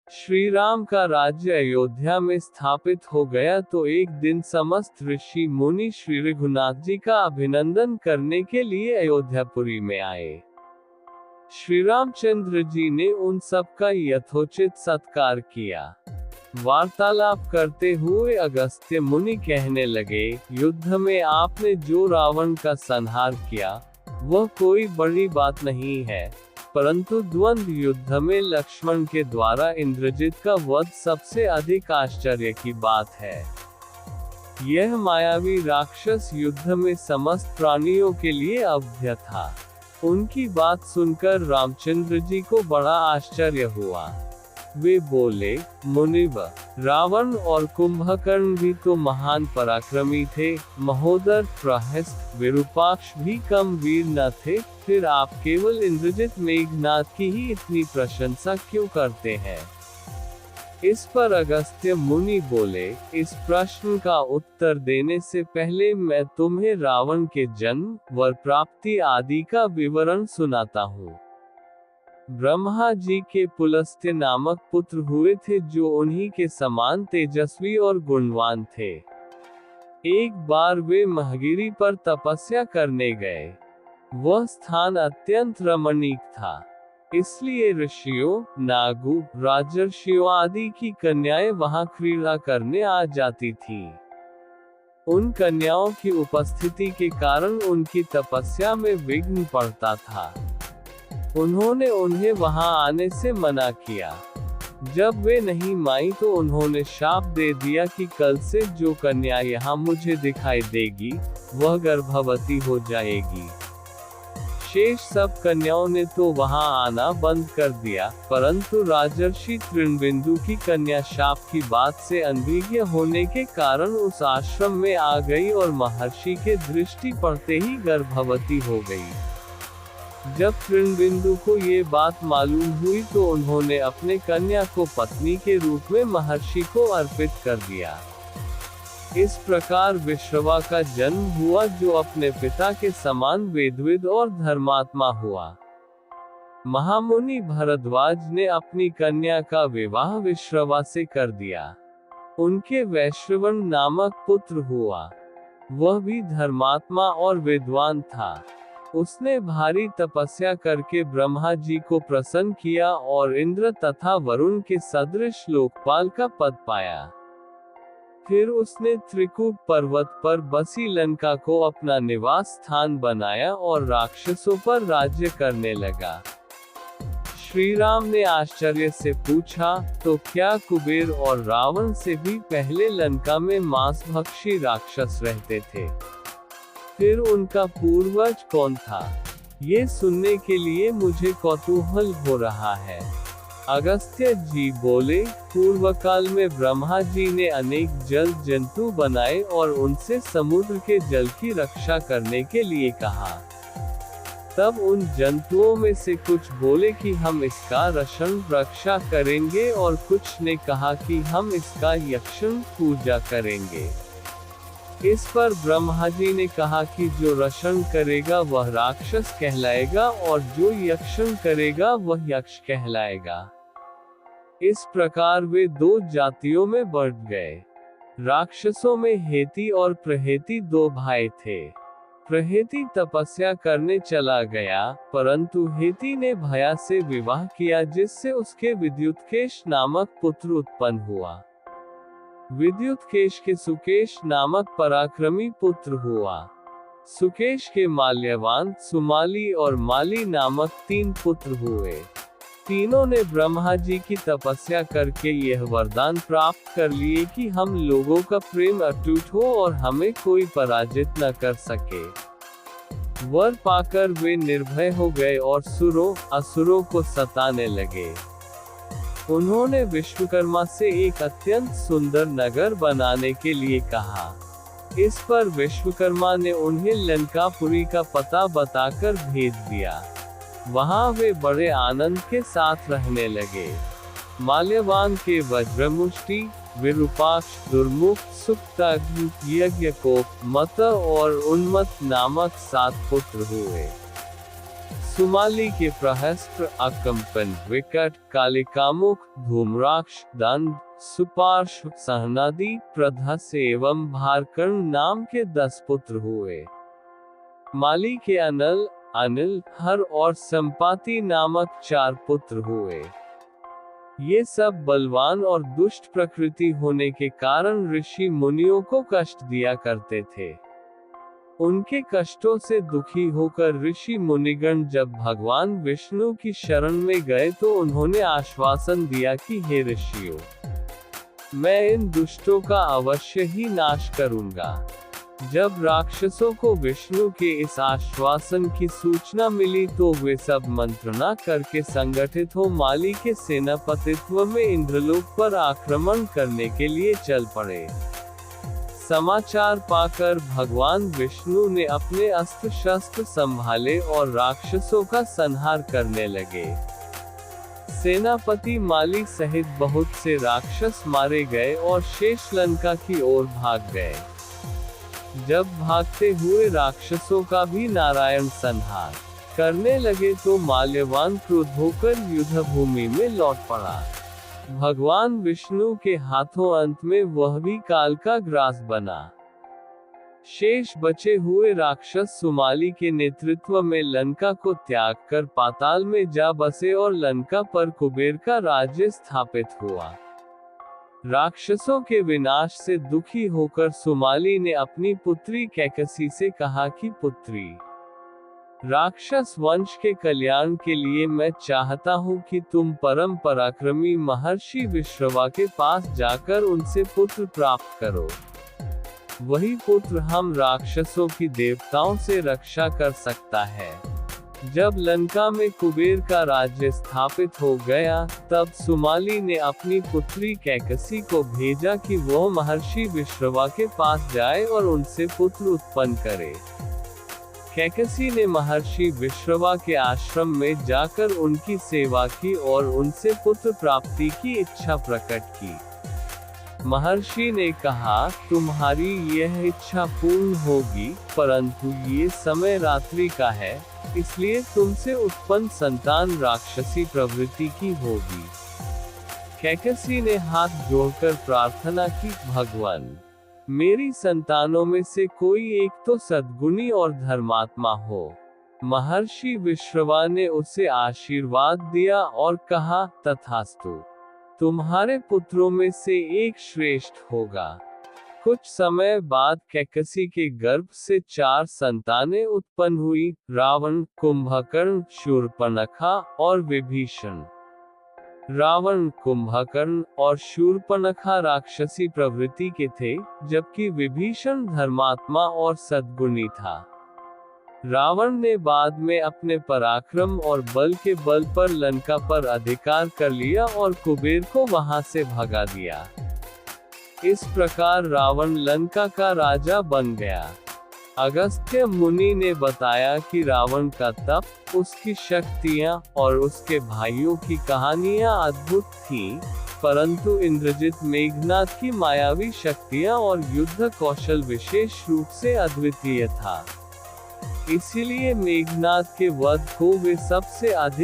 श्री राम का राज्य अयोध्या में स्थापित हो गया तो एक दिन समस्त ऋषि मुनि श्री रघुनाथ जी का अभिनंदन करने के लिए अयोध्यापुरी में आए। श्री रामचंद्र जी ने उन सब का यथोचित सत्कार किया। वार्तालाप करते हुए अगस्त्य मुनि कहने लगे, युद्ध में आपने जो रावण का संहार किया वह कोई बड़ी बात नहीं है, परंतु द्वंद्व युद्ध में लक्ष्मण के द्वारा इंद्रजित का वध सबसे अधिक आश्चर्य की बात है। यह मायावी राक्षस युद्ध में समस्त प्राणियों के लिए अवध्य था। उनकी बात सुनकर रामचंद्र जी को बड़ा आश्चर्य हुआ। वे बोले, मुनिवर, रावण और कुंभकर्ण भी तो महान पराक्रमी थे, महोदर, प्रहस्त, विरूपाक्ष भी कम वीर न थे, फिर आप केवल इंद्रजित मेघनाद की ही इतनी प्रशंसा क्यों करते हैं? इस पर अगस्त्य मुनि बोले, इस प्रश्न का उत्तर देने से पहले मैं तुम्हें रावण के जन्म, वर प्राप्ति आदि का विवरण सुनाता हूँ। ब्रह्मा जी के पुलस्त्य नामक पुत्र हुए थे जो उन्हीं के समान तेजस्वी और गुणवान थे। एक बार वे महगिरी पर तपस्या करने गए। वह स्थान अत्यंत रमणीक था, इसलिए ऋषियों, नागों, राजर्षियों आदि की कन्याएं वहां क्रीड़ा करने आ जाती थीं। उन कन्याओं की उपस्थिति के कारण उनकी तपस्या में विघ्न पड़ता था। उन्होंने उन्हें वहां आने से मना किया। जब वे नहीं मानी तो उन्होंने शाप दे दिया कि कल से जो कन्या यहाँ मुझे दिखाई देगी वह गर्भवती हो जाएगी। शेष सब कन्याओं ने तो वहां आना बंद कर दिया, परंतु राजर्षि तृणबिंदु की कन्या शाप की बात से अनभिज्ञ होने के कारण उस आश्रम में आ गई और महर्षि के दृष्टि पड़ते ही गर्भवती हो गई। जब तृणबिंदु को ये बात मालूम हुई तो उन्होंने अपने कन्या को पत्नी के रूप में महर्षि को अर्पित कर दिया। इस प्रकार विश्रवा का जन्म हुआ जो अपने पिता के समान वेदविद और धर्मात्मा हुआ। महामुनि भरद्वाज ने अपनी कन्या का विवाह विश्रवा से कर दिया। उनके वैश्रवण नामक पुत्र हुआ। वह भी धर्मात्मा और विद्वान था। उसने भारी तपस्या करके ब्रह्मा जी को प्रसन्न किया और इंद्र तथा वरुण के सदृश लोकपाल का पद पाया। फिर उसने त्रिकूट पर्वत पर बसी लंका को अपना निवास स्थान बनाया और राक्षसों पर राज्य करने लगा। श्री राम ने आश्चर्य से पूछा, तो क्या कुबेर और रावण से भी पहले लंका में मांसभक्षी राक्षस रहते थे? फिर उनका पूर्वज कौन था? ये सुनने के लिए मुझे कौतूहल हो रहा है। अगस्त्य जी बोले, पूर्व काल में ब्रह्मा जी ने अनेक जल जंतु बनाए और उनसे समुद्र के जल की रक्षा करने के लिए कहा। तब उन जंतुओं में से कुछ बोले कि हम इसका रक्षण रक्षा करेंगे और कुछ ने कहा कि हम इसका यक्षण पूजा करेंगे। इस पर ब्रह्मा जी ने कहा कि जो रक्षण करेगा वह राक्षस कहलाएगा और जो यक्षण करेगा वह यक्ष कहलाएगा। इस प्रकार वे दो जातियों में बढ़ गए। राक्षसों में हेती और प्रहेती दो भाई थे। प्रहेती तपस्या करने चला गया, परंतु हेती ने भया से विवाह किया जिससे उसके विद्युत्केश नामक पुत्र उत्पन्न हुआ। विद्युत्केश के सुकेश नामक पराक्रमी पुत्र हुआ। सुकेश के माल्यवान, सुमाली और माली नामक 3 पुत्र हुए। तीनों ने ब्रह्मा जी की तपस्या करके यह वरदान प्राप्त कर लिए कि हम लोगों का प्रेम अटूट हो और हमें कोई पराजित न कर सके। वर पाकर वे निर्भय हो गए और सुरों, असुरों को सताने लगे। उन्होंने विश्वकर्मा से एक अत्यंत सुंदर नगर बनाने के लिए कहा। इस पर विश्वकर्मा ने उन्हें लंकापुरी का पता बताकर भेज दिया। वहां वे बड़े आनंद के साथ रहने लगे। माल्यवान के वज्रमुष्टि, विरूपाक्ष, दुर्मुख, सुक्ताग्नि, यज्ञकोप, मत और उन्मत्त नामक 7 पुत्र हुए। सुमाली के प्रहस्त्र, अकंपन, विकट, कालिकामुख, धूम्राक्ष, दंड, सुपार्श्व, सहनादी, प्रधस एवं भारकर्ण नाम के 10 पुत्र हुए। माली के अनल, अनिल, हर और संपाति नामक 4 पुत्र हुए। ये सब बलवान और दुष्ट प्रकृति होने के कारण ऋषि मुनियों को कष्ट दिया करते थे। उनके कष्टों से दुखी होकर ऋषि मुनिगण जब भगवान विष्णु की शरण में गए तो उन्होंने आश्वासन दिया कि हे ऋषियों, मैं इन दुष्टों का अवश्य ही नाश करूंगा। जब राक्षसों को विष्णु के इस आश्वासन की सूचना मिली तो वे सब मंत्रणा करके संगठित हो माली के सेनापतित्व में इंद्रलोक पर आक्रमण करने के लिए चल पड़े। समाचार पाकर भगवान विष्णु ने अपने अस्त्र शस्त्र संभाले और राक्षसों का संहार करने लगे। सेनापति माली सहित बहुत से राक्षस मारे गए और शेष लंका की ओर भाग गए। जब भागते हुए राक्षसों का भी नारायण संहार करने लगे तो माल्यवान क्रुद्ध होकर युद्ध भूमि में लौट पड़ा। भगवान विष्णु के हाथों अंत में वह भी काल का ग्रास बना। शेष बचे हुए राक्षस सुमाली के नेतृत्व में लंका को त्याग कर पाताल में जा बसे और लंका पर कुबेर का राज्य स्थापित हुआ। राक्षसों के विनाश से दुखी होकर सुमाली ने अपनी पुत्री कैकसी से कहा कि पुत्री, राक्षस वंश के कल्याण के लिए मैं चाहता हूँ कि तुम परम पराक्रमी महर्षि विश्रवा के पास जाकर उनसे पुत्र प्राप्त करो। वही पुत्र हम राक्षसों की देवताओं से रक्षा कर सकता है। जब लंका में कुबेर का राज्य स्थापित हो गया तब सुमाली ने अपनी पुत्री कैकसी को भेजा कि वह महर्षि विश्रवा के पास जाए और उनसे पुत्र उत्पन्न करे। कैकसी ने महर्षि विश्रवा के आश्रम में जाकर उनकी सेवा की और उनसे पुत्र प्राप्ति की इच्छा प्रकट की। महर्षि ने कहा, तुम्हारी यह इच्छा पूर्ण होगी, परंतु ये समय रात्रि का है, इसलिए तुमसे उत्पन्न संतान राक्षसी प्रवृत्ति की होगी। कैकसी ने हाथ जोड़कर प्रार्थना की, भगवान, मेरी संतानों में से कोई एक तो सद्गुणी और धर्मात्मा हो। महर्षि विश्रवा ने उसे आशीर्वाद दिया और कहा, तथास्तु, तुम्हारे पुत्रों में से एक श्रेष्ठ होगा। कुछ समय बाद कैकसी के गर्भ से 4 संतानें उत्पन्न हुई, रावण, कुंभकर्ण, शूर्पणखा और विभीषण। रावण, कुंभकर्ण और शूर्पणखा राक्षसी प्रवृत्ति के थे, जबकि विभीषण धर्मात्मा और सद्गुणी था। रावण ने बाद में अपने पराक्रम और बल के बल पर लंका पर अधिकार कर लिया और कुबेर को वहां से भगा दिया। इस प्रकार रावण लंका का राजा बन गया। अगस्त्य मुनि ने बताया कि रावण का तप, उसकी शक्तियां और उसके भाइयों की कहानियां अद्भुत थीं, परंतु इंद्रजित मेघनाद की मायावी शक्तियां और युद्ध कौशल विशेष रूप से अद्वितीय था। इसीलिए मेघनाद के वध को वे सबसे अधिक